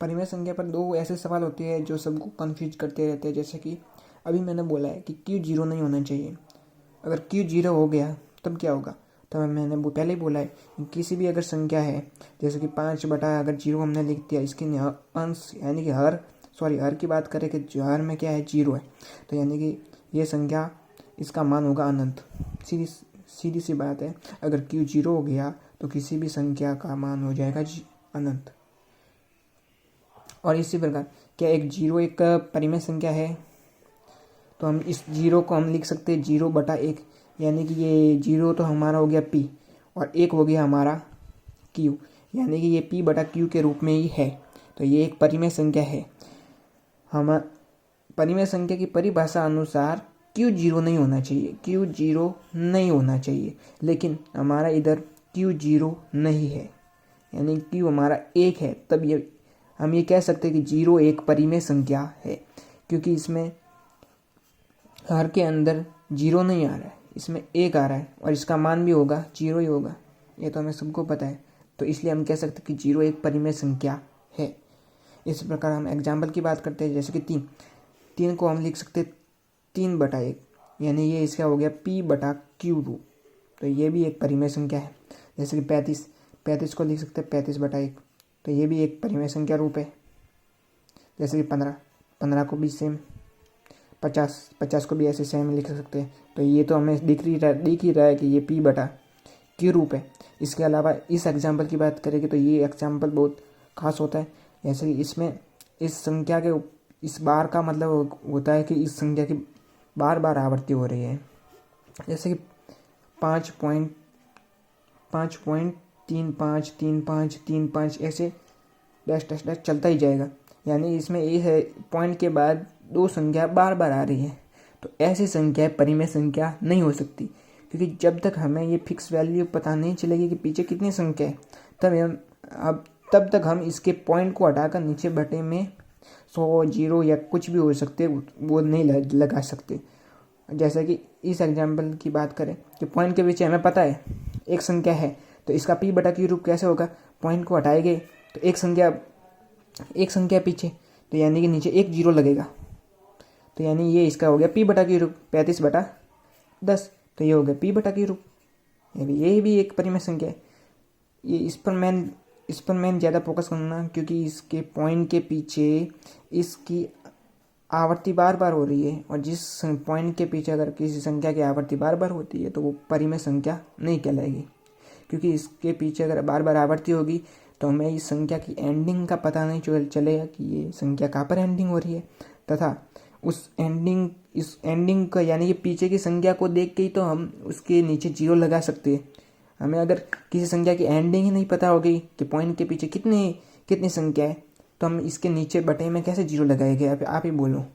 परिमेय संख्या पर दो ऐसे सवाल होते हैं जो सबको कन्फ्यूज करते रहते हैं। जैसे कि अभी मैंने बोला है कि क्यू जीरो नहीं होना चाहिए। अगर क्यू जीरो हो गया तब क्या होगा? तब मैंने वो पहले ही बोला है कि किसी भी अगर संख्या है, जैसे कि 5 अगर जीरो हमने लिख दिया, इसके अंश यानी कि हर की बात करें कि जो हर में क्या है, जीरो है, तो यानी कि ये संख्या इसका मान होगा अनंत। सीधी सी बात है, अगर क्यू जीरो हो गया तो किसी भी संख्या का मान हो जाएगा अनंत। और इसी प्रकार क्या एक जीरो एक परिमेय संख्या है, तो हम इस जीरो को हम लिख सकते हैं 0/1, यानी कि ये जीरो तो हमारा हो गया पी और एक हो गया हमारा क्यू, यानी कि ये p/q के रूप में ही है। तो ये एक परिमेय संख्या है। हम परिमेय संख्या की परिभाषा अनुसार क्यू जीरो नहीं होना चाहिए, लेकिन हमारा इधर क्यू जीरो नहीं है, यानी क्यू हमारा 1 है। तब ये हम ये कह सकते हैं कि जीरो एक परिमेय संख्या है, क्योंकि इसमें हर के अंदर जीरो नहीं आ रहा है, इसमें 1 आ रहा है और इसका मान भी होगा जीरो ही होगा। ये तो हमें सबको पता है, तो इसलिए हम कह सकते हैं कि जीरो एक परिमेय संख्या है। इस प्रकार हम एग्जाम्पल की बात करते हैं, जैसे कि 3 को हम लिख सकते हैं 3/1, यानी ये इसका हो गया p/q, तो ये भी एक परिमेय संख्या है। जैसे कि 35 को लिख सकते हैं 35/1, तो ये भी एक परिमेय संख्या रूप है। जैसे कि 15 को भी सेम, 50 को भी ऐसे सेम लिख सकते हैं। तो ये तो हमें दिख ही रहा है कि ये p/q रूप है। इसके अलावा इस एग्जाम्पल की बात करेंगे तो ये एग्जाम्पल बहुत खास होता है। जैसे कि इसमें इस संख्या के इस बार का मतलब होता है कि इस संख्या की बार बार आवृत्ति हो रही है। जैसे कि 5.35 ऐसे डैश डैश डैश चलता ही जाएगा, यानी इसमें ये है पॉइंट के बाद दो संख्या बार बार आ रही है। तो ऐसी संख्या परिमेय संख्या नहीं हो सकती, क्योंकि जब तक हमें ये फिक्स वैल्यू पता नहीं चलेगी कि पीछे कितनी संख्या है, तब तक हम इसके पॉइंट को हटाकर नीचे बटे में 100, 0 या कुछ भी हो सकते वो नहीं लगा सकते। जैसा कि इस एग्जाम्पल की बात करें कि पॉइंट के पीछे हमें पता है एक संख्या है, तो इसका p/q रूप कैसे होगा? पॉइंट को हटाएंगे तो एक संख्या पीछे, तो यानी कि नीचे एक 0 लगेगा, तो यानी ये इसका हो गया p/q रूप 35/10, तो ये हो गया p/q रूप। ये भी एक परिमेय संख्या है। ये इस पर मैं ज़्यादा फोकस करना, क्योंकि इसके पॉइंट के पीछे इसकी आवृत्ति बार बार हो रही है, और जिस पॉइंट के पीछे अगर किसी संख्या की आवृत्ति बार बार होती है तो वो परिमेय संख्या नहीं कहलाएगी, क्योंकि इसके पीछे अगर बार बार आवृत्ति होगी तो हमें इस संख्या की एंडिंग का पता नहीं चलेगा कि ये संख्या कहाँ पर एंडिंग हो रही है, तथा इस एंडिंग का यानी कि पीछे की संख्या को देख के ही तो हम उसके नीचे 0 लगा सकते हैं। हमें अगर किसी संख्या की एंडिंग ही नहीं पता होगी कि पॉइंट के पीछे कितनी संख्या है, तो हम इसके नीचे बटे में कैसे 0 लगाएंगे? आप ही बोलो।